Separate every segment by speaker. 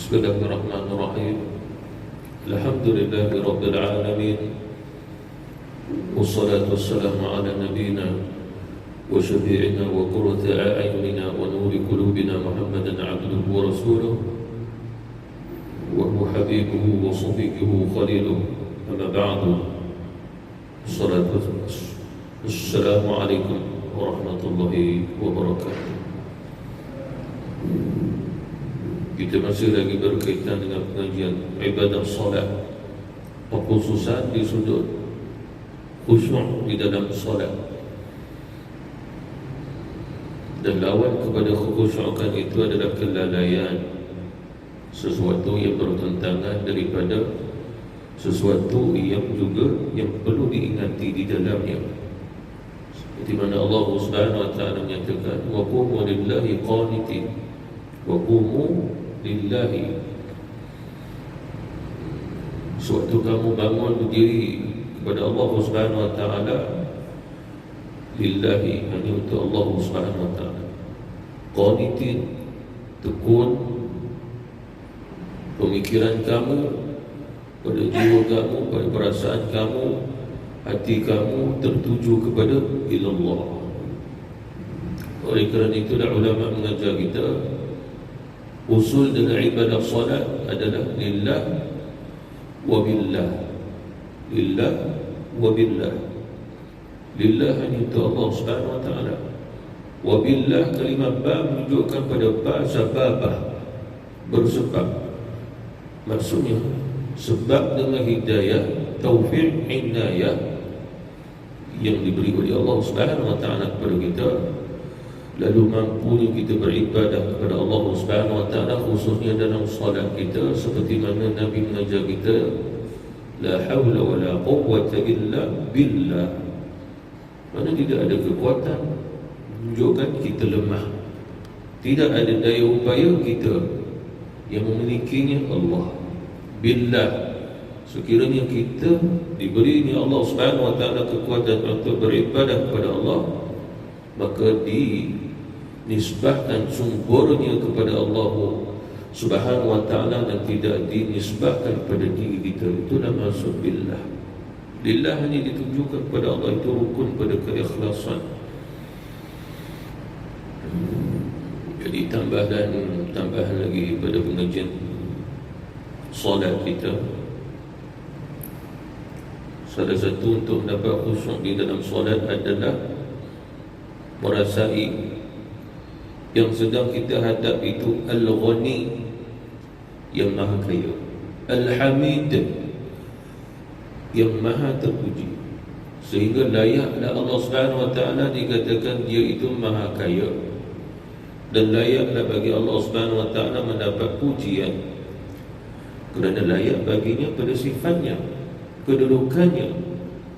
Speaker 1: Bismillahirrahmanirrahim. Alhamdulillahirabbil alamin. Wassalatu wassalamu ala nabiyyina wa syafi'ina wa qurrati a'yunina wa nuri qulubina Muhammadan 'abduhu wa rasuluhu wa huwa habibuhu wa safiyuhu khaliluhu. Amma ba'du. Assalamualaikum warahmatullahi wabarakatuh. Kita masih lagi berkaitan dengan pengajian ibadah solat, khususan di sudut khusyuk di dalam solat. Dan lawan kepada kekhusyukan itu adalah kelalaian, sesuatu yang bertentangan daripada sesuatu yang perlu diingati di dalamnya. Seperti mana Allah Subhanahu wa taala menyatakan, wa qumu lillahi qanitin, wa qumu lillahi. Suatu kamu bangun berdiri kepada Allah Subhanahu wa taala, lillahi, hanya untuk Allah Subhanahu wa taala. Qanitin, tekun pemikiran kamu, pada jiwa kamu, pada perasaan kamu, hati kamu tertuju kepada ilallah. Oleh kerana itulah ulama mengajar kita, usul dalam ibadah solat adalah lillah wa billah. Lillah wa billah. Lillah hanya untuk Allah Subhanahu wa taala. Wa billah, kalimah ba menunjukkan pada ba sababah, bersebab. Maksudnya sebab dengan hidayah, taufik, inayah yang diberi oleh Allah Subhanahu wa taala kepada kita, lalu mampunya kita beribadah kepada Allah Subhanahu wa taala, khususnya dalam solat kita, seperti mana Nabi mengajar kita, la haula wa la quwwata illa billah. Mana tidak ada kekuatan, menunjukkan kita lemah. Tidak ada daya upaya kita, yang memilikinya Allah. Billah, sekiranya kita diberi Allah Subhanahu wa taala kekuatan untuk beribadah kepada Allah, maka dinisbahkan sumbernya kepada Allah Subhanahu wa taala dan tidak dinisbahkan kepada diri kita. Itulah maksud billah. Lillah hanya ditujukan kepada Allah, itu rukun pada keikhlasan. Jadi tambahan lagi pada pengajian solat kita, salah satu untuk mendapat khusyuk di dalam solat adalah merasai yang sedang kita hadap itu Al-Ghani, yang maha kaya, Al-Hamid, yang maha terpuji, sehingga layaklah Allah Subhanahu wa taala dikatakan dia itu maha kaya, dan layaklah bagi Allah Subhanahu wa taala mendapat pujian, kerana layak baginya pada sifatnya, kedudukannya,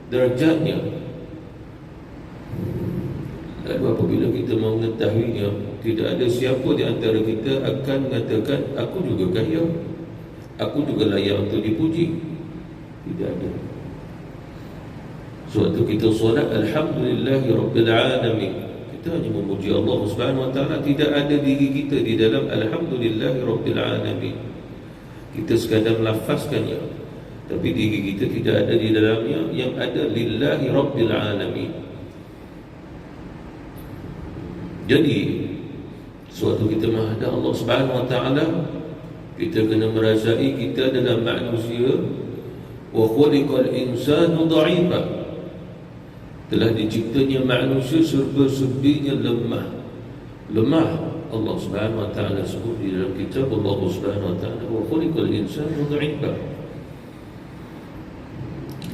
Speaker 1: derajatnya. Lalu apabila kita mahu mengetahuinya, tidak ada siapa di antara kita akan mengatakan, aku juga kaya, aku juga layak untuk dipuji. Tidak ada. Suatu kita solat, alhamdulillahi rabbil alamin, kita hanya memuji Allah Subhanahu wa taala. Tidak ada diri kita di dalam alhamdulillahi rabbil alamin. Kita sekadar melafazkannya, tapi diri kita tidak ada di dalamnya. Yang ada lillahi rabbil alamin. Jadi suatu kita menghadap Allah Subhanahu wa taala, kita kena merasai kita adalah manusia. Wa khuliqal insanu dha'ifa, telah diciptanya manusia serba-serbinya lemah. Allah Subhanahu wa taala sebut di dalam kitab Allah Subhanahu wa taala, wa khuliqal insanu dha'ifa.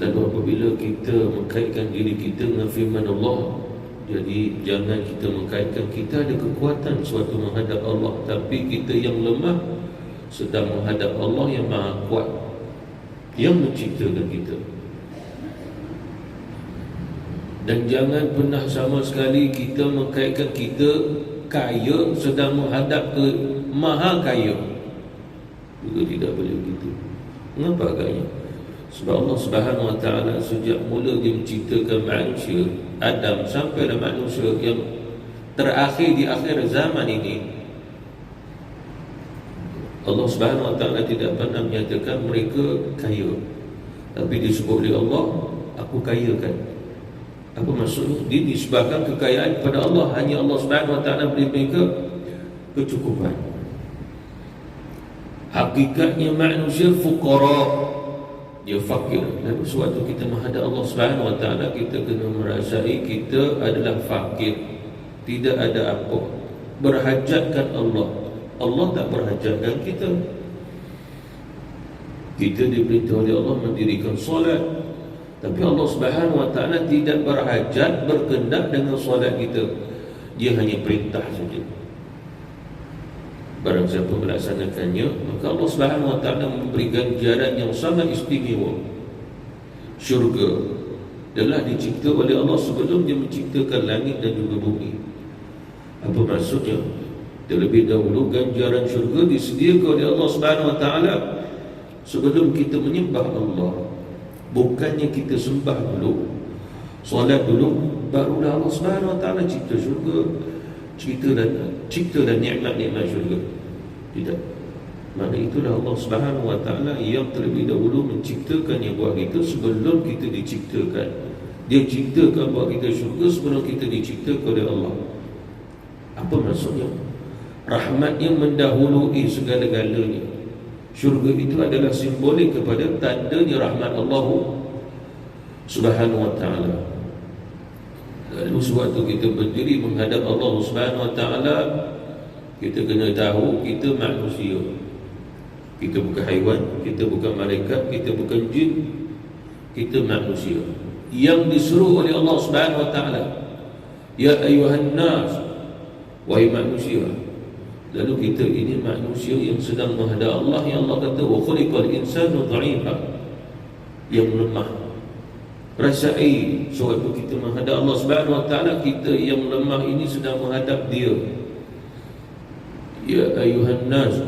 Speaker 1: Lalu apabila kita mengkaitkan diri kita dengan firman Allah, jadi jangan kita mengkaitkan kita ada kekuatan suatu menghadap Allah, tapi kita yang lemah sedang menghadap Allah yang maha kuat, yang menciptakan kita. Dan jangan pernah sama sekali kita mengkaitkan kita kaya sedang menghadap ke maha kaya. Juga tidak boleh begitu. Mengapa agaknya? Sebab Allah Subhanahu wa taala sejak mula dia menciptakan manusia, Adam sampailah manusia yang terakhir di akhir zaman ini, Allah Subhanahu Wa Taala tidak pernah menyatakan mereka kaya, tapi disebut oleh Allah, aku kayakan. Apa maksudnya? Dinisbahkan kekayaan kepada Allah. Hanya Allah Subhanahu Wa Taala beri mereka kecukupan. Hakikatnya manusia fuqara, dia fakir. Lalu sewaktu kita menghadap Allah Subhanahu Wa Taala, kita kena merasai kita adalah fakir, tidak ada apa, berhajatkan Allah. Allah tak berhajatkan kita. Kita diperintah oleh Allah mendirikan solat, tapi Allah Subhanahu Wa Taala tidak berhajat, berkehendak dengan solat kita. Dia hanya perintah saja. Barang siapa melaksanakannya, maka Allah Subhanahu Wa Taala memberi ganjaran yang sangat istimewa. Syurga telah dicipta oleh Allah sebelum dia menciptakan langit dan juga bumi. Apa maksudnya? Terlebih dahulu ganjaran syurga disediakan oleh Allah Subhanahu Wa Taala sebelum kita menyembah Allah. Bukannya kita sembah dulu, solat dulu, barulah Allah Subhanahu Wa Taala cipta syurga, cipta dan nikmat-nikmat syurga. Tidak. Maka itulah Allah Subhanahu Wa Taala yang terlebih dahulu menciptakan yang buat kita sebelum kita diciptakan. Dia ciptakan buat kita syurga sebelum kita diciptakan oleh Allah. Apa maksudnya? Rahmatnya mendahului segala-galanya. Syurga itu adalah simbolik kepada tandanya rahmat Allah Subhanahu Wa Taala. Lalu sewaktu kita berdiri menghadap Allah Subhanahu Wa Taala, kita kena tahu kita manusia. Kita bukan haiwan, kita bukan malaikat, kita bukan jin. Kita manusia yang disuruh oleh Allah Subhanahu Wa Taala, ya ayuhan nas, wahai manusia. Lalu kita ini manusia yang sedang menghadap Allah, yang Allah kata wa khuliqal insanu dha'ifa, yang lemah. Rasai sewaktu kita menghadap Allah Subhanahu Wa Taala, kita yang lemah ini sedang menghadap Dia. Ya ayuhan nas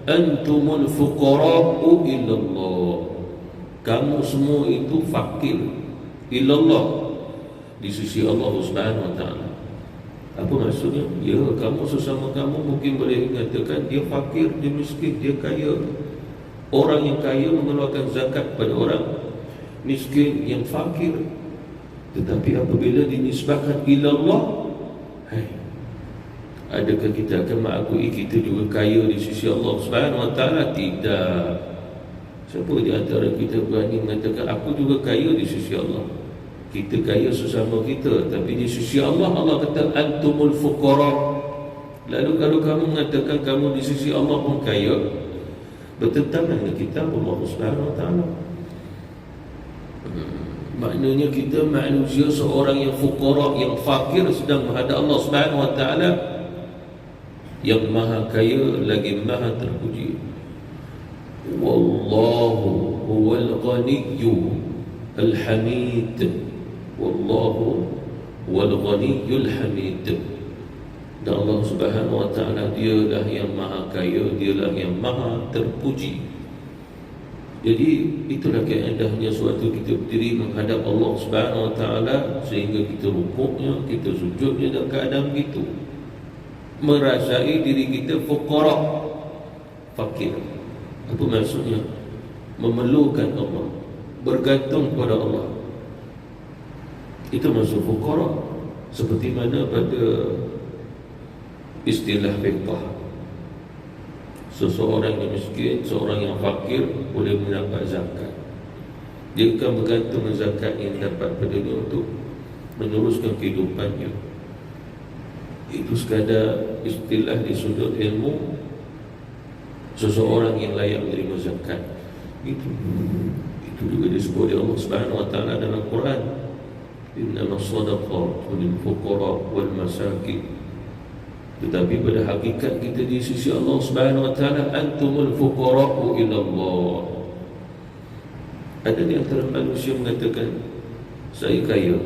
Speaker 1: antumul fuqara'u ilallah. Kamu semua itu fakir ilallah, di sisi Allah Subhanahu Wa Taala. Apa maksudnya? Ya, kamu sesama kamu mungkin boleh mengatakan dia fakir, dia miskin, dia kaya. Orang yang kaya mengeluarkan zakat kepada orang miskin yang fakir. Tetapi apabila dinisbahkan ilallah, adakah kita akan mengakui kita juga kaya di sisi Allah Subhanahu Wa Taala? Tidak. Siapa di antara kita berani mengatakan aku juga kaya di sisi Allah? Kita kaya sesama kita, tapi di sisi Allah, Allah kata antumul fuqara. Lalu kalau kamu mengatakan kamu di sisi Allah pun kaya, bertentangan dengan kitab Allah Subhanahu Wa Taala. Maknanya kita manusia seorang yang fuqara, yang fakir, sedang menghadap Allah Subhanahu Wa Taala yang maha kaya lagi maha terpuji. Wallahu huwal ghaniyyu al-hamid. Wallahu huwal ghaniyyul hamid. Dan Allah Subhanahu Wa Taala dialah yang maha kaya, dialah yang maha terpuji. Jadi itulah keadaannya suatu kita berdiri menghadap Allah Subhanahu Wa Taala, sehingga kita rukuknya, kita sujudnya dalam keadaan begitu, merasai diri kita fuqara, fakir. Apa maksudnya? Memerlukan Allah, bergantung kepada Allah. Itu maksud fuqara. Seperti mana pada istilah fiqh, seseorang yang miskin, seorang yang fakir boleh mendapat zakat. Dia akan bergantung zakat yang dapat padanya untuk meneruskan kehidupannya. Itu sekadar istilah di sudut ilmu, seseorang yang layak menerima zakat. Itu juga disebut oleh Allah Subhanahu Wa Taala dalam Quran, innamas shadaqatu lil fuqara wal masakin. Tetapi pada hakikat kita di sisi Allah Subhanahu Wa Taala, antumul fuqara'u ila Allah. Ada di antara manusia mengatakan, saya kaya.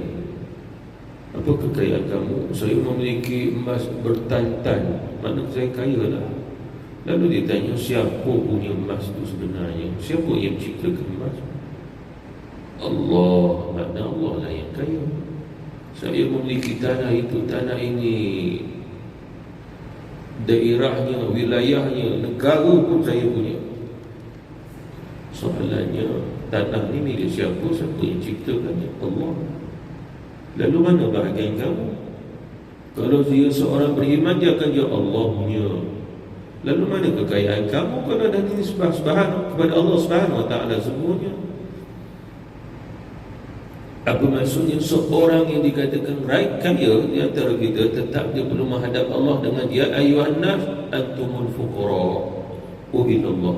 Speaker 1: Apa kekayaan kamu? Saya memiliki emas bertantan. Mana saya kaya lah. Lalu ditanya, siapa punya emas itu sebenarnya? Siapa yang menciptakan emas? Allah. Makna Allah lah yang kaya. Saya memiliki tanah itu, tanah ini daerahnya, wilayahnya, negara pun saya punya. Soalannya, tanah ni milik siapa? Siapa yang ciptakannya? Allah. Lalu mana bahagian kamu? Kalau dia seorang beriman, dia akan jawab Allah punya. Lalu mana kekayaan kamu kalau dah dinisbah kepada Allah Subhanahu Wa Taala semuanya? Apa maksudnya seorang yang dikatakan kaya di antara kita, tetap dia perlu menghadap Allah dengan ya ayyuhan nas antumul fuqara ilallah.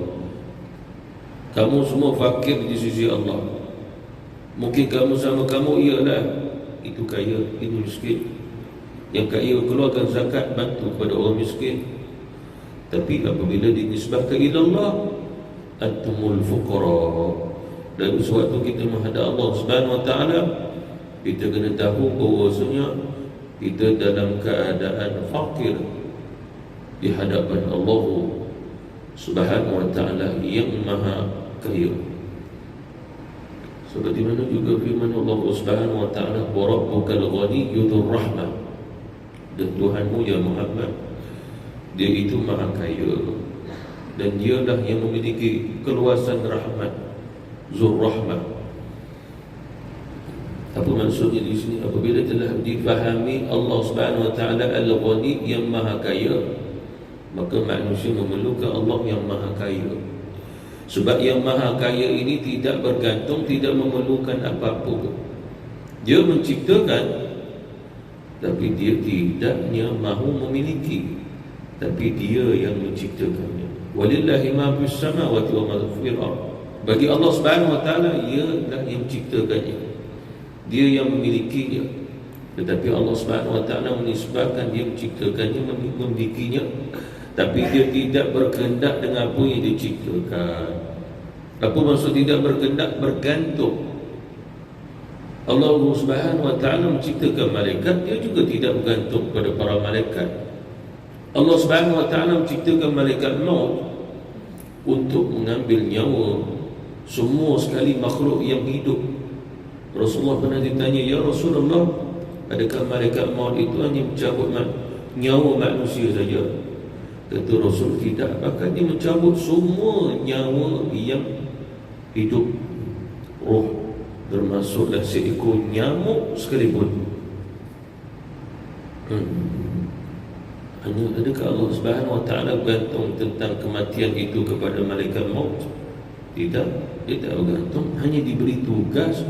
Speaker 1: Kamu semua fakir di sisi Allah. Mungkin kamu sama kamu ialah itu kaya, itu miskin. Yang kaya keluarkan zakat, bantu kepada orang miskin. Tapi apabila dinisbahkan ila Allah, antumul fuqara. Dan sewaktu kita menghadap Allah Subhanahu Wa Taala, kita kena tahu bahawasanya kita dalam keadaan fakir di hadapan Allah Subhanahu Wa Taala yang Maha Kaya. Seperti mana juga firman Allah Subhanahu Wa Taala, wa rabbukal ghaniyyur rahmah. Dan Tuhanmu ya Muhammad, dia itu Maha Kaya dan dialah yang memiliki keluasan rahmat, Zur Rahmah. Apa maksudnya di sini? Apabila telah difahami Allah Subhanahu Wa Taala Al-Ghani yang Maha Kaya, maka manusia memerlukan Allah yang Maha Kaya. Sebab yang Maha Kaya ini tidak bergantung, tidak memerlukan apa-apa. Dia menciptakan, tapi dia tidaknya mahu memiliki, tapi dia yang menciptakannya. Walillahi ma fis samawati wa ma fil ardh. Bagi Allah Subhanahu Wa Taala, ialah yang menciptakannya, dia yang memilikinya. Tetapi Allah Subhanahu Wa Taala menisbahkan dia menciptakannya, memilikinya, tapi dia tidak berkehendak dengan apa yang diciptakan. Apa maksud tidak berkehendak? Bergantung. Allah Subhanahu Wa Taala menciptakan malaikat, dia juga tidak bergantung pada para malaikat. Allah Subhanahu Wa Taala menciptakan malaikat maut untuk mengambil nyawa semua sekali makhluk yang hidup. Rasulullah pernah ditanya, ya Rasulullah, adakah malaikat maut itu hanya mencabut nyawa manusia saja? Kata Rasul, tidak, bahkan dia mencabut semua nyawa yang hidup, roh, termasuklah seekor nyamuk sekalipun. Hanya adakah Allah Subhanahu Wa Taala bergantung tentang kematian itu kepada malaikat maut? Tidak, dia tak bergantung, hanya diberi tugas.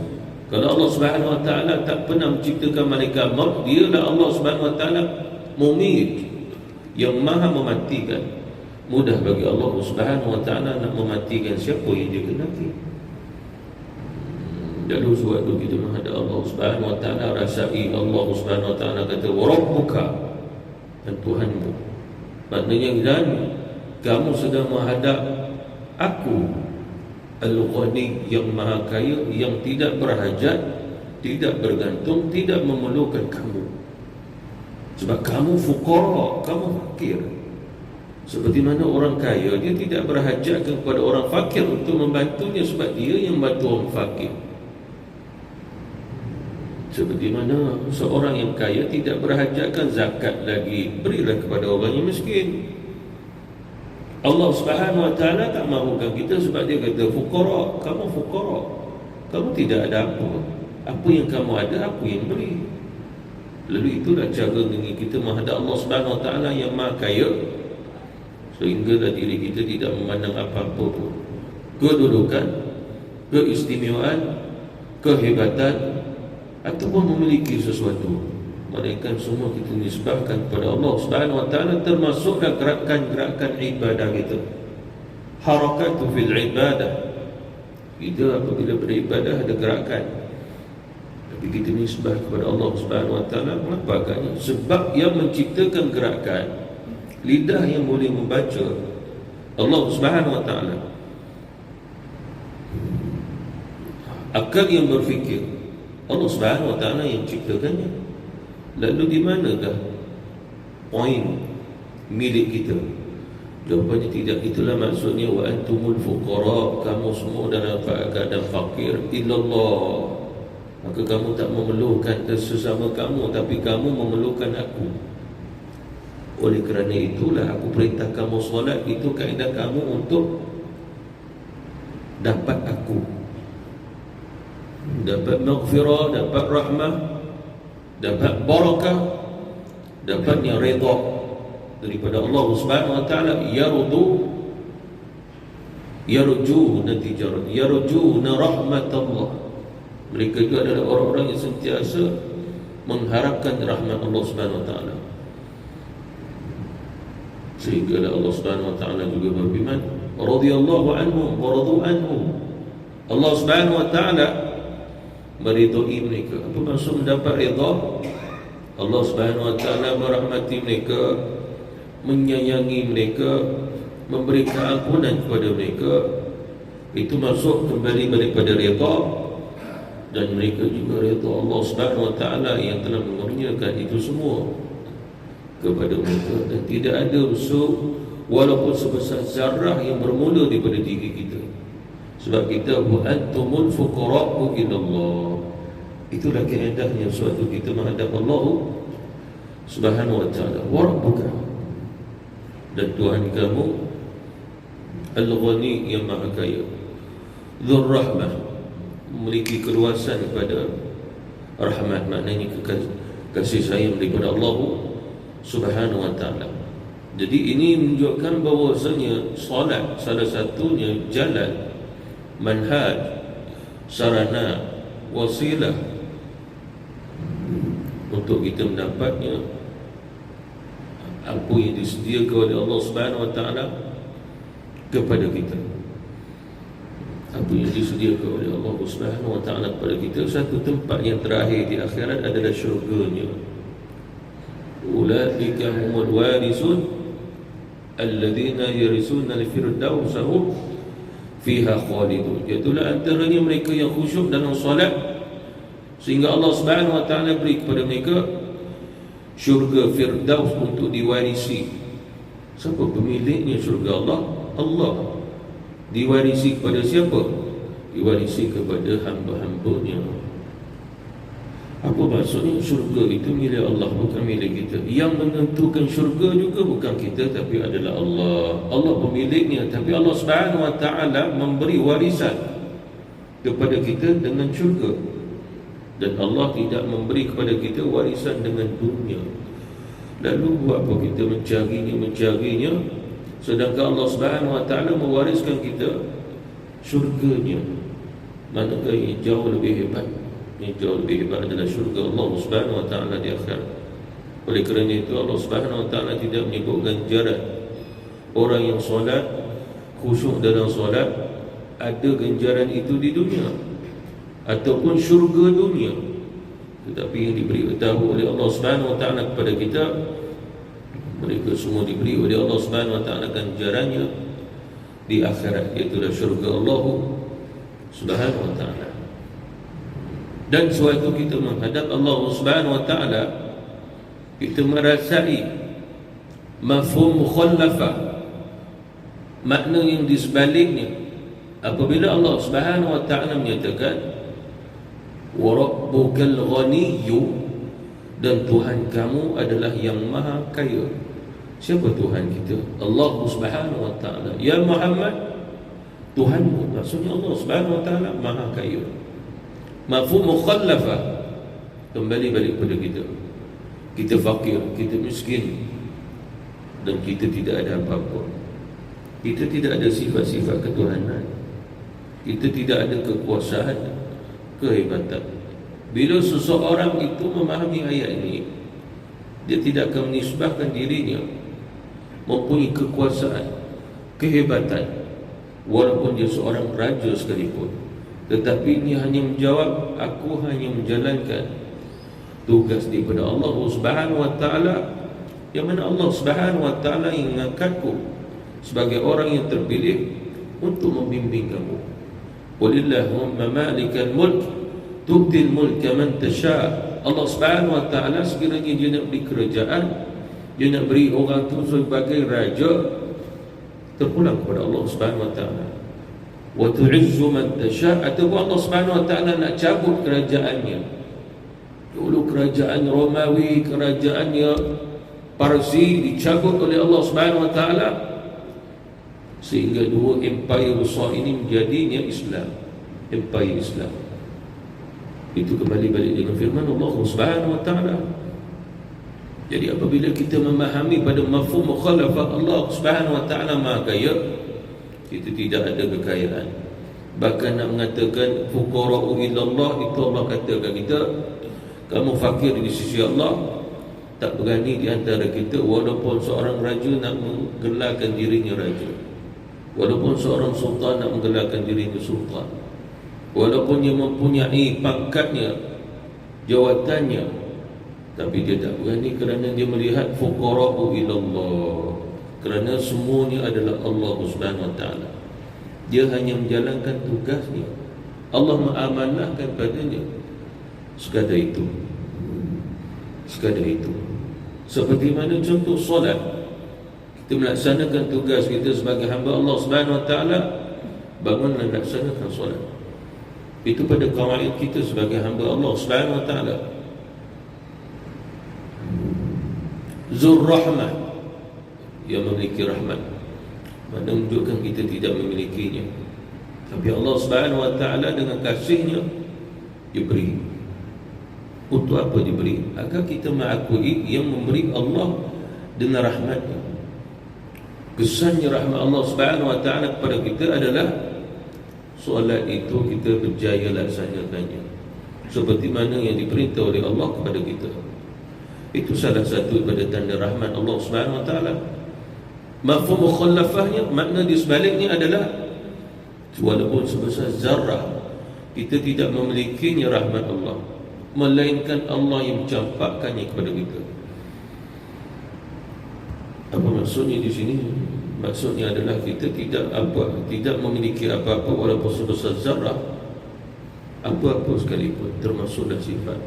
Speaker 1: Kalau Allah Subhanahu Wa Taala tak pernah menciptakan malaikat maut, dialah Allah Subhanahu Wa Taala mumit, yang maha mematikan. Mudah bagi Allah Subhanahu Wa Taala nak mematikan siapa yang dia kehendaki. Lalu sewaktu kita menghadap Allah Subhanahu Wa Taala, rasai Allah Subhanahu Wa Taala kata wa rabbuka, dan Tuhanmu. Maknanya dan kamu sedang menghadap aku Al-Ghani yang Maha Kaya, yang tidak berhajat, tidak bergantung, tidak memerlukan kamu. Sebab kamu fuqara, kamu fakir. Seperti mana orang kaya, dia tidak berhajat kepada orang fakir untuk membantunya, sebab dia yang bantu orang fakir. Seperti mana seorang yang kaya tidak berhajatkan zakat lagi, berilah kepada orang yang miskin. Allah Subhanahu Wa Taala tak mahukan kita, sebab dia kata fuqara, kamu fuqara, kamu tidak ada apa. Apa yang kamu ada, aku yang beri. Lalu itulah cara dengan kita menghadap Allah Subhanahu Wa Taala yang Maha Kaya, sehinggalah diri kita tidak memandang apa-apa pun, kedudukan, keistimewaan, kehebatan, ataupun memiliki sesuatu, melainkan semua kita nisbahkan kepada Allah Subhanahu Wa Taala, termasuklah gerakan-gerakan ibadah kita. Harakatu fil ibadah, kita apabila beribadah ada gerakan, tapi kita nisbah kepada Allah Subhanahu Wa Taala. Mengapa agaknya? Sebab yang menciptakan gerakan, lidah yang boleh membaca, Allah Subhanahu Wa Taala. Akal yang berfikir, Allah Subhanahu Wa Taala yang ciptakannya. Lalu di manakah poin milik kita? Jawapannya tidak. Itulah maksudnya wa antumul fuqara, kamu semua dalam keadaan fakir, illallah. Maka kamu tak memerlukan sesama kamu, tapi kamu memerlukan aku. Oleh kerana itulah aku perintah kamu solat. Itu kaedah kamu untuk dapat aku, dapat maghfirah, dapat rahmah, dapat barakah, dapatnya redha daripada Allah Subhanahu wa taala. Yarjuna tijarat, yarjuna rahmatullah. Mereka itu adalah orang-orang yang sentiasa mengharapkan rahmat Allah Subhanahu wa taala. Sehingga Allah Subhanahu wa taala juga berfirman, radhiyallahu anhum wa radu anhu. Allah Subhanahu wa taala meridai mereka. Apa maksud mendapat redha? Allah Subhanahu wa taala merahmati mereka, menyayangi mereka, memberikan ampunan kepada mereka. Itu masuk kembali daripada redha. Dan mereka juga redha Allah Subhanahu wa taala yang telah mengaruniakan itu semua kepada mereka. Dan tidak ada unsur walaupun sebesar zarah yang bermula daripada diri kita. Sebab kita wa antumul fuqara'u ilallah. Itulah kehendaknya suatu kita menghadap Allah Subhanahu wa taala. Wa rabbuka, dan Tuhan kamu Al-Ghani yang Maha Kaya, Dzur Rahmah, memiliki keluasan pada rahmat, maknanya kasih sayang daripada Allah Subhanahu wa taala. Jadi ini menunjukkan bahawasanya solat salah satunya jalan, manhaj, sarana, wasilah untuk kita mendapatnya apa yang disediakan oleh Allah Subhanahu wa taala kepada kita. Apa yang disediakan oleh Allah Subhanahu wa taala kepada kita, satu tempat yang terakhir di akhirat adalah syurganya. Ulaika humul warisun alladzina yarisuna al-firdaus hum fiha khalidun. Itulah antaranya mereka yang khusyuk dalam solat, sehingga Allah Subhanahu wa taala beri kepada mereka syurga firdaus untuk diwarisi. Siapa pemiliknya syurga Allah? Allah. Diwarisi kepada siapa? Diwarisi kepada hamba-hambanya. Apa maksudnya? Syurga itu milik Allah, bukan milik kita. Yang menentukan syurga juga bukan kita, tapi adalah Allah. Allah pemiliknya, tapi Allah Subhanahu wa taala memberi warisan kepada kita dengan syurga. Dan Allah tidak memberi kepada kita warisan dengan dunia. Lalu buat apa kita mencarinya, sedangkan Allah Subhanahu wa taala mewariskan kita syurganya. Manakah yang jauh lebih hebat? Yang jauh lebih hebat adalah syurga Allah Subhanahu wa taala di akhirat. Oleh kerana itu Allah Subhanahu wa taala tidak menyebut ganjaran orang yang solat, khusyuk dalam solat, ada ganjaran itu di dunia ataupun syurga dunia. Tetapi yang diberitahu oleh Allah Subhanahu wa taala kepada kita, mereka semua diberi oleh Allah Subhanahu wa taala ganjarannya di akhirat, iaitu syurga Allah Subhanahu wa taala. Dan sewaktu kita menghadap Allah Subhanahu wa taala, kita merasai mafhum mukhallafah, makna yang di sebaliknya. Apabila Allah Subhanahu wa taala menyatakan wa rabbukal ghaniyyu, dan Tuhan kamu adalah yang maha kaya. Siapa Tuhan kita? Allah Subhanahu wa taala. Ya Muhammad, Tuhanmu, maksudnya Allah Subhanahu wa taala maha kaya. Mafhum mukhallafah, kembali balik pada kita. Kita fakir, kita miskin, dan kita tidak ada apa-apa. Kita tidak ada sifat-sifat ketuhanan. Kita tidak ada kekuasaan, kehebatan. Bila seseorang itu memahami ayat ini, dia tidak akan menisbahkan dirinya mempunyai kekuasaan, kehebatan, walaupun dia seorang raja sekalipun. Tetapi dia hanya menjawab, aku hanya menjalankan tugas daripada Allah Subhanahu wa taala, yang mana Allah Subhanahu wa taala yang mengangkatku sebagai orang yang terpilih untuk membimbing kamu. Qulillahumma malikal mulk tu'til mulka man tasha'. Allah Subhanahu wa taala sekiranya dia nak beri kerajaan, dia nak beri orang tu sebagai raja, terpulang kepada Allah Subhanahu wa taala. Wa tu'izzu man tasha', ataupun Allah Subhanahu wa taala nak cabut kerajaannya. Dulu kerajaan Romawi, kerajaannya Parsi dicabut oleh Allah Subhanahu wa taala, sehingga dua empire besar ini menjadinya Islam, empire Islam. Itu kembali balik dengan firman Allah Subhanahu wa taala. Jadi apabila kita memahami pada mafhum mukhalafah Allah Subhanahu wa taala Maha Kaya, kita tidak ada kekayaan. Bahkan nak mengatakan fuqara'u ilallah, itu Allah katakan kita, kamu fakir di sisi Allah. Tak berani di antara kita, walaupun seorang raja nak menggelarkan dirinya raja, walaupun seorang sultan nak menggelarkan dirinya sultan, walaupun dia mempunyai pangkatnya, jawatannya, tapi dia tak berani kerana dia melihat fuqara'u ilallah, kerana semuanya adalah Allah Subhanahu wa taala. Dia hanya menjalankan tugasnya, Allah mengamanahkan padanya. Sekadar itu, sekadar itu. Seperti mana contoh solat, kita melaksanakan tugas kita sebagai hamba Allah Subhanahu wa taala, bangun dan laksanakan solat. Itu pada kawaid kita sebagai hamba Allah Subhanahu wa taala. Zur rahmah, yang memiliki rahmat, mana menunjukkan kita tidak memilikinya, tapi Allah Subhanahu wa taala dengan kasihnya diberi. Untuk apa diberi? Agar kita mengakui yang memberi Allah dengan rahmatnya. Kesannya rahmat Allah Subhanahu wa taala kepada kita adalah solat itu kita berjaya laksanakannya seperti mana yang diperintah oleh Allah kepada kita. Itu salah satu daripada tanda rahmat Allah Subhanahu wa taala. Mafhum mukhallafahnya, makna di sebaliknya adalah walaupun sebesar zarrah kita tidak memilikinya rahmat Allah, melainkan Allah yang mencampakkannya kepada kita. Apa maksudnya di sini? Maksudnya adalah kita tidak memiliki apa-apa walaupun sebesar zarrah, apa-apa sekalipun, termasuklah sifat,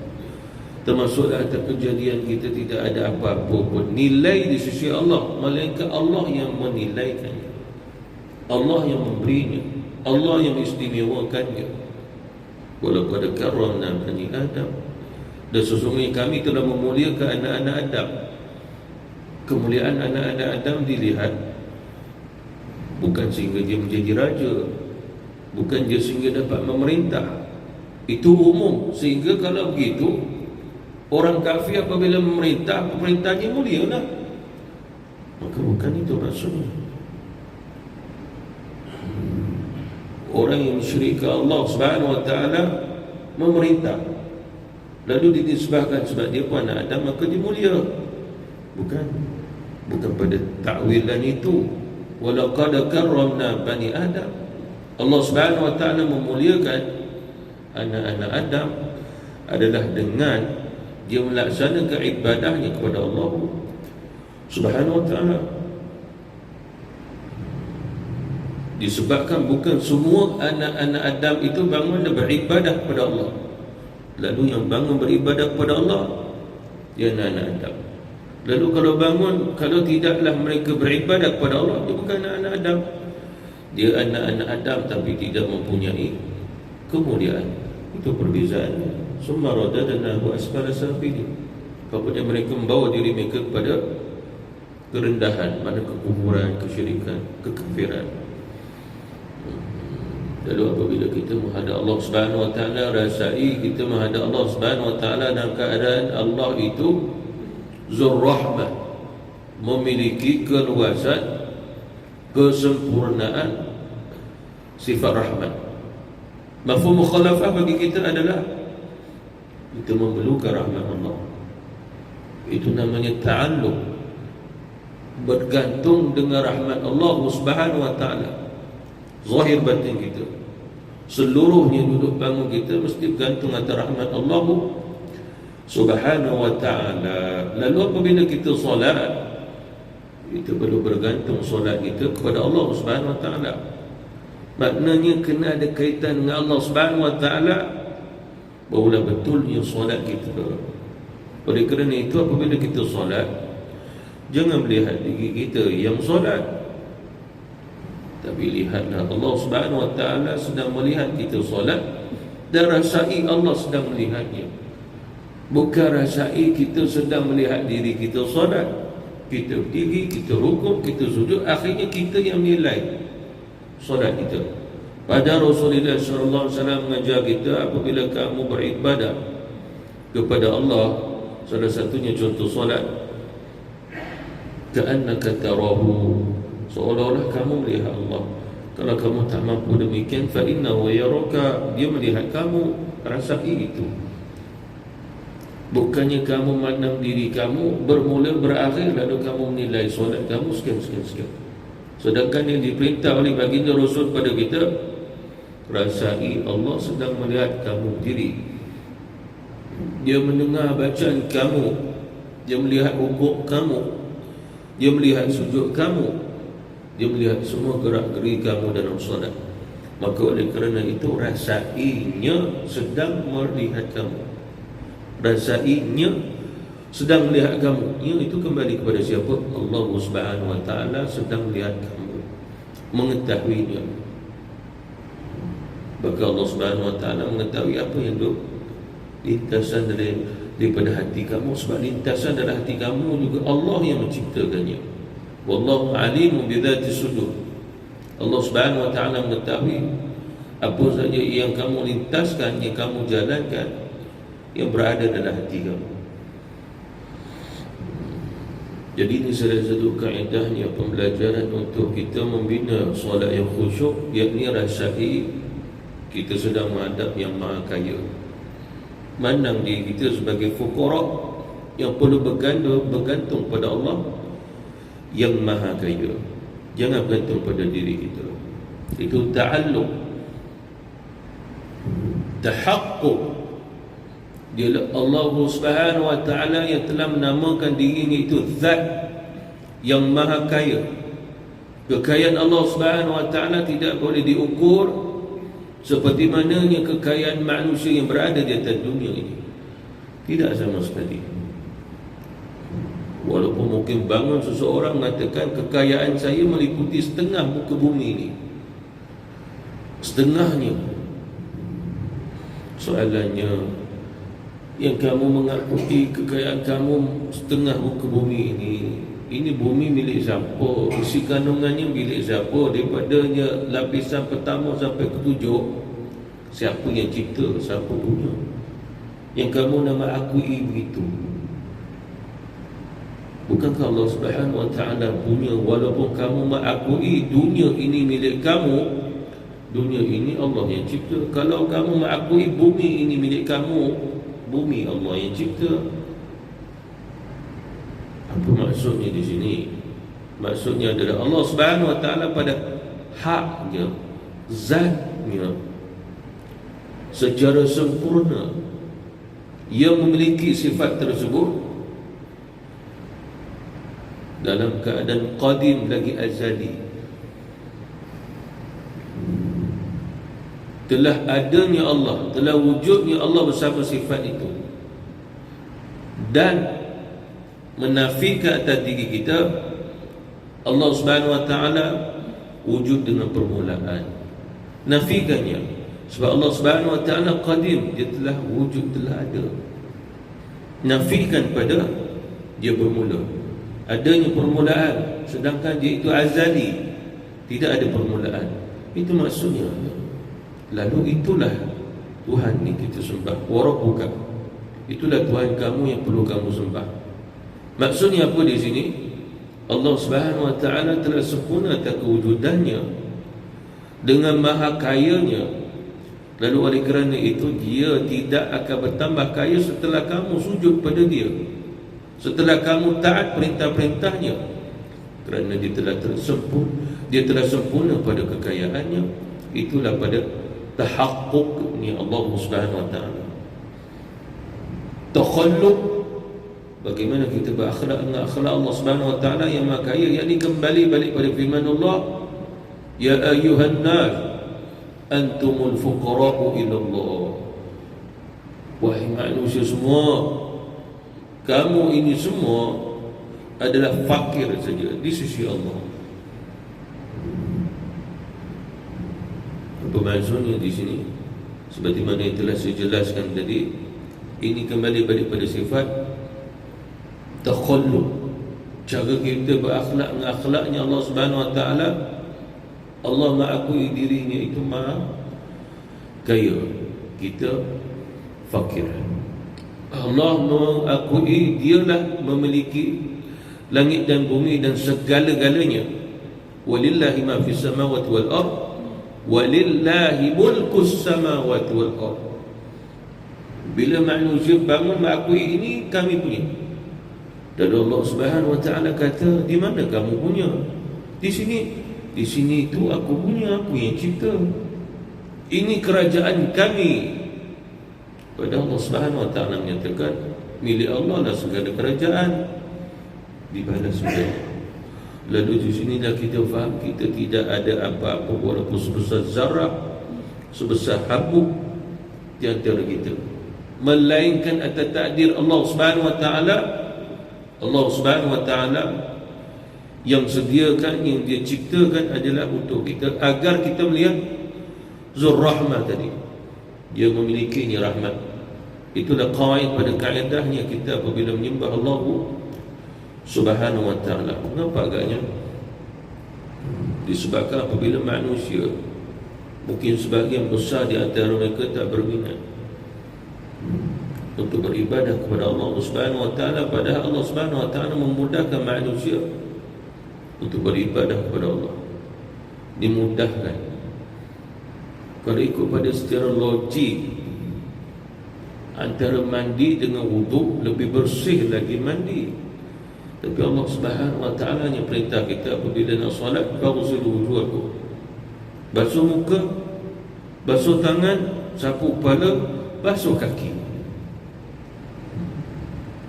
Speaker 1: termasuklah atas kejadian kita tidak ada apa-apa pun nilai di sisi Allah, melainkan Allah yang menilaikannya, Allah yang memberinya, Allah yang mengistimewakannya. Walaqad karramna bani Adam, dan sesungguhnya kami telah memuliakan anak-anak Adam. Kemuliaan anak-anak Adam dilihat bukan sehingga dia menjadi raja, bukan dia sehingga dapat memerintah. Itu umum, sehingga kalau begitu orang kafir apabila memerintah, pemerintahnya mulia lah. Maka bukan itu maksudnya. Orang yang mensyirikkan Allah Subhanahu wa taala memerintah, lalu dinisbahkan sebab dia pun anak Adam maka dia mulia. Bukan pada takwilan itu. Walaqad karramna bani Adam. Allah Subhanahu wa taala memuliakan anak-anak Adam adalah dengan dia melaksanakan ibadahnya kepada Allah Subhanahu wa taala. Disebabkan bukan semua anak-anak Adam itu bangun dan beribadah kepada Allah. Lalu yang bangun beribadah kepada Allah, dia anak-anak Adam. Lalu kalau bangun, kalau tidaklah mereka beribadah kepada Allah, dia bukan anak-anak Adam. Dia anak-anak Adam tapi tidak mempunyai kemuliaan. Itu perbezaannya. Summa radadnahu asfala safilin. Kemudian mereka membawa diri mereka kepada kerendahan, mana kekufuran, kesyirikan, kekafiran. Lalu apabila kita menghadap Allah Subhanahu wa taala, rasai kita menghadap Allah Subhanahu wa taala dalam keadaan Allah itu Zur Rahmah, memiliki keluasan, kesempurnaan sifat rahmat. Mafhum mukhalafah bagi kita adalah kita memerlukan rahmat Allah. Itu namanya ta'alluq, bergantung dengan rahmat Allah Subhanahu wa taala. Zahir batin kita, seluruhnya duduk bangun kita mesti bergantung atas rahmat Allah Subhanahu wa ta'ala. Lalu apabila kita solat, kita perlu bergantung solat kita kepada Allah Subhanahu wa ta'ala. Maknanya kena ada kaitan dengan Allah Subhanahu wa ta'ala, barulah betulnya solat kita. Oleh kerana itu apabila kita solat, jangan melihat diri kita yang solat, tapi lihatlah Allah Subhanahu wa ta'ala sedang melihat kita solat, dan rasai Allah sedang melihatnya. Bukan rasai kita sedang melihat diri kita solat. Kita berdiri, kita rukuk, kita sujud, akhirnya kita yang nilai solat kita. Pada Rasulullah SAW mengajar kita, apabila kamu beribadah kepada Allah, salah satunya contoh solat, ka'annaka tarahu, seolah-olah kamu melihat Allah. Kalau kamu tak mampu demikian, fa innahu yaraka, dia melihat kamu. Rasai itu. Bukannya kamu mandang diri kamu bermula berakhir lalu kamu menilai solat kamu sekian. Sedangkan yang diperintah oleh baginda Rasul pada kita, rasai Allah sedang melihat kamu diri. Dia mendengar bacaan kamu, dia melihat rukuk kamu, dia melihat sujud kamu, dia melihat semua gerak-geri kamu dalam solat. Maka oleh kerana itu, rasainya sedang melihat kamu. Rasainya sedang melihat kamu. Itu kembali kepada siapa? Allah Subhanahu Wa Taala sedang melihat kamu, mengetahuinya. Maka Allah Subhanahu Wa Taala mengetahui apa yang duduk lintasan daripada hati kamu. Sebab lintasan dalam hati kamu juga Allah yang menciptakannya. Wallahu alimun bidzati sudur. Allah Subhanahu Wa Taala mengetahui apa saja yang kamu lintaskan, yang kamu jalankan, yang berada dalam hati kamu. Jadi ini salah satu kaedahnya pembelajaran untuk kita membina solat yang khusyuk, yakni rasai kita sedang menghadap yang Maha Kaya. Mandang diri kita sebagai fuqara yang perlu bergantung pada Allah yang Maha Kaya. Jangan bergantung pada diri kita. Itu ta'alluq, tahaqquq. Dia Allah Subhanahu Wa Taala yang telah menamakan dirinya itu Zat yang Maha Kaya. Kekayaan Allah Subhanahu Wa Taala tidak boleh diukur seperti mananya kekayaan manusia yang berada di atas dunia ini. Tidak sama sekali. Walaupun mungkin bangun seseorang mengatakan kekayaan saya meliputi setengah muka bumi ini, setengahnya. Soalannya, yang kamu mengakui kekayaan kamu setengah muka bumi ini bumi milik siapa? Isi kandungannya milik siapa? Daripadanya lapisan pertama sampai ketujuh, siapa yang cipta? Siapa punya? Yang kamu nak akui begitu? Bukankah Allah Subhanahu Wa Taala punya? Walaupun kamu mengakui dunia ini milik kamu, dunia ini Allah yang cipta. Kalau kamu mengakui bumi ini milik kamu, bumi Allah yang cipta. Apa maksudnya di sini? Maksudnya adalah Allah Subhanahu Wa Taala pada haknya, zatnya, secara sempurna, ia memiliki sifat tersebut dalam keadaan qadim lagi azali. Telah adanya Allah, telah wujudnya Allah bersama sifat itu, dan menafikan atas diri kita Allah Subhanahu Wa Taala wujud dengan permulaan. Nafikannya, sebab Allah Subhanahu Wa Taala qadim, dia telah wujud, telah ada. Nafikan pada dia bermula, adanya permulaan, sedangkan dia itu azali, tidak ada permulaan. Itu maksudnya. Lalu itulah Tuhan yang kita sembah. Wa-rabbuka, itulah Tuhan kamu yang perlu kamu sembah. Maksudnya apa di sini? Allah Subhanahu Wa Taala telah sempurna atas kewujudannya dengan maha kayanya. Lalu oleh kerana itu, dia tidak akan bertambah kaya setelah kamu sujud pada dia, setelah kamu taat perintah-perintahnya. Kerana dia telah sempurna pada kekayaannya. Itulah pada tahaqquq ni Allah Subhanahu Wa Taala. Takhalluq, bagaimana kita berakhlak dengan akhlak Allah Subhanahu Wa Taala yang Maha Kaya, yakni kembali balik pada firman Allah, ya ayyuhan nas antumul fuqara'u ila Allah. Wahai manusia semua, kamu ini semua adalah fakir saja di sisi Allah. Apa maksudnya di sini? Seperti mana yang telah saya jelaskan tadi, ini kembali balik pada sifat takhalluq, Cara kita berakhlak dengan akhlaknya Allah Subhanahu Wa Taala. Allah mengakui dirinya itu maha kaya, kita fakir. Allah mengakui dialah memiliki langit dan bumi dan segala-galanya. Walillahi ma fis samawati wal ard walillahi mulkus samawati wal ard. Bila manusia bangun mengakui ini kami punya, dan Allah Subhanahu Wa Taala kata, di mana kamu punya? Di sini itu aku punya, aku yang cipta. Ini kerajaan kami. Pada Allah Subhanahu Wa Taala menyatakan, milik Allah lah segala kerajaan. Dibalas sudah. Lalu di sinilah kita faham kita tidak ada apa-apa walaupun sebesar zarah, sebesar habuk di antara kita, melainkan atas takdir Allah Subhanahu Wa Taala. Allah Subhanahu Wa Taala yang sediakan, yang dia ciptakan adalah untuk kita, agar kita melihat Zur Rahmah tadi, dia memilikinya rahmat. Itulah qaid pada kaedahnya kita apabila menyembah Allah Subhanahu Wa Taala. Kenapa agaknya? Disebabkan apabila manusia, mungkin sebagian besar di antara mereka tak berminat untuk beribadah kepada Allah Subhanahu Wa Taala, padahal Allah Subhanahu Wa Taala memudahkan manusia untuk beribadah kepada Allah. Dimudahkan. Kalau ikut pada secara logik, antara mandi dengan wuduk lebih bersih lagi mandi. Tapi Allah Subhanahu Wa Taala yang perintah kita apabila nak solat, faghsilu wujuhakum, basuh muka, basuh tangan, sapu kepala, basuh kaki.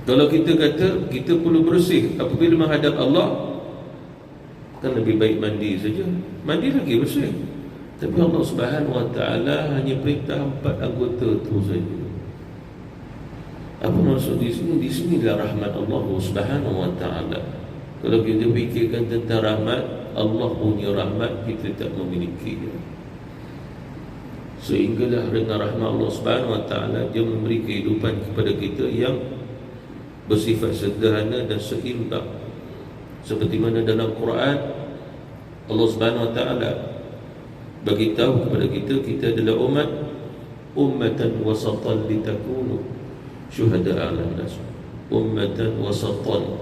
Speaker 1: Kalau kita kata kita perlu bersih apabila menghadap Allah, kan lebih baik mandi saja, mandi lagi bersih. Tapi Allah Subhanahu Wa Taala hanya perintah 4 anggota itu saja. Apa maksud di sini? Di sinilah rahmat Allah Subhanahu Wa Taala. Kalau kita fikirkan tentang rahmat, Allah punya rahmat kita tak memilikinya. Sehinggalah dengan rahmat Allah Subhanahu Wa Taala, dia memberi kehidupan kepada kita yang bersifat sederhana dan seimbang. Seperti mana dalam Quran Allah Subhanahu Wa Taala bagi tahu kepada kita, kita adalah ummatan wasatan litakunu syuhada'a 'alan nas. Ummatan wasatan,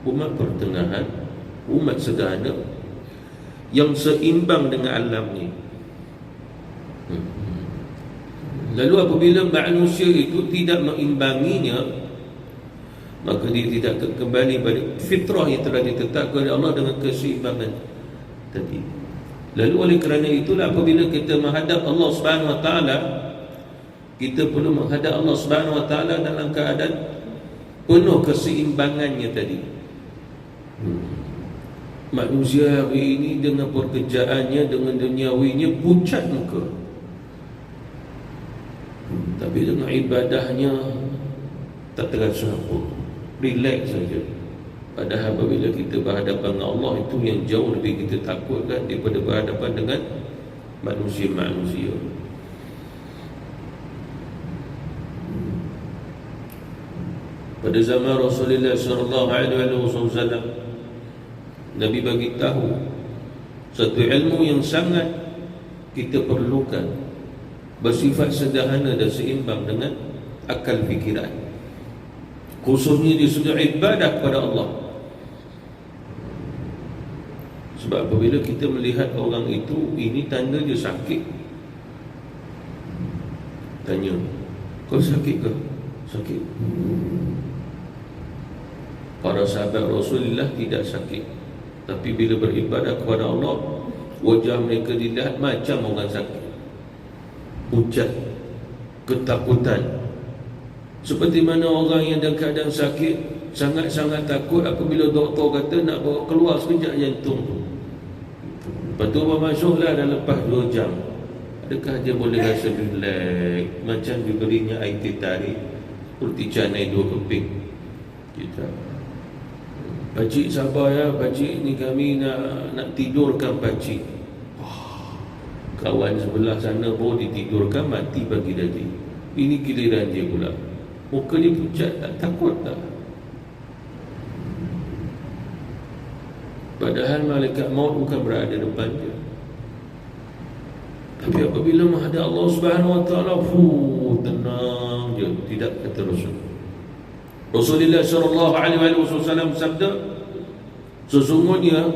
Speaker 1: umat pertengahan, umat sederhana yang seimbang dengan alam ni. Lalu apabila manusia itu tidak mengimbanginya, maka dia tidak kembali pada fitrah yang telah ditetapkan oleh Allah dengan keseimbangan tadi. Lalu oleh kerana itulah apabila kita menghadap Allah Subhanahu Wa Taala, kita perlu menghadap Allah Subhanahu Wa Taala dalam keadaan penuh keseimbangannya tadi. Manusia hari ini dengan pekerjaannya, dengan duniawinya pucat muka, tapi dengan ibadahnya tak terasa apa, relax saja. Padahal apabila kita berhadapan dengan Allah, itu yang jauh lebih kita takutkan daripada berhadapan dengan manusia-manusia. Pada zaman Rasulullah SAW, Nabi bagi tahu satu ilmu yang sangat kita perlukan, bersifat sederhana dan seimbang dengan akal fikiran, khususnya di sudut ibadah kepada Allah. Sebab apabila kita melihat orang itu, ini tanda dia sakit. Tanya, kau sakit ke? Sakit. Para sahabat Rasulullah tidak sakit, tapi bila beribadah kepada Allah, wajah mereka dilihat macam orang sakit, pucat, ketakutan. Seperti mana orang yang dalam keadaan sakit sangat-sangat takut apabila doktor kata nak bawa keluar sekejap jantung tu. Lepas tu masuklah dah lepas 2 jam. Adakah dia boleh rasa relax macam diberinya air teh tarik, seperti canai 2 keping? Kita, pakcik sabar ya, pakcik ni kami nak tidurkan pakcik. Kawan sebelah sana baru ditidurkan, mati pagi tadi. Ini giliran dia pula. Muka dia pucat, tak takut tak? Padahal malaikat maut bukan berada depan dia. Tapi apabila menghadap Allah Subhanahu Wa Taala, tenang je. Tidak kata Rasul. Rasulullah sallallahu alaihi wasallam sabda, sesungguhnya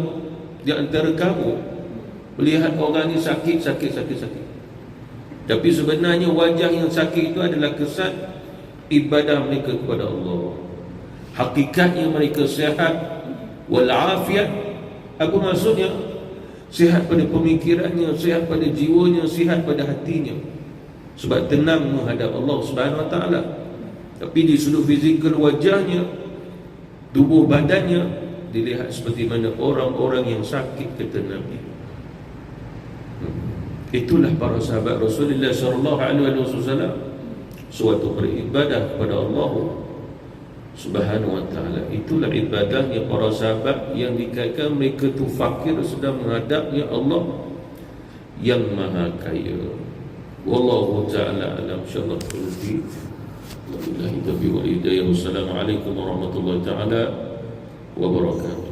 Speaker 1: di antara kamu melihat orang ni sakit. Tapi sebenarnya wajah yang sakit itu adalah kesan ibadah mereka kepada Allah. Hakikatnya mereka sihat walafiat. Apa maksudnya? Sihat pada pemikirannya, sihat pada jiwanya, sihat pada hatinya. Sebab tenang menghadap Allah Subhanahu Wa Taala. Tapi di sudut fizikal wajahnya, tubuh badannya dilihat seperti mana orang-orang yang sakit, kata Nabi. Itulah para sahabat Rasulullah sallallahu alaihi wasallam, suatu beribadah kepada Allah Subhanahu Wa Taala. Itulah ibadahnya para sahabat yang dikaitkan mereka tu fakir sedang menghadapnya Allah yang Maha Kaya. Wallahu ta'ala alam. Insyaallah berhenti. Wabillahi taufiq wal hidayah. Wassalamualaikum warahmatullahi taala wabarakatuh.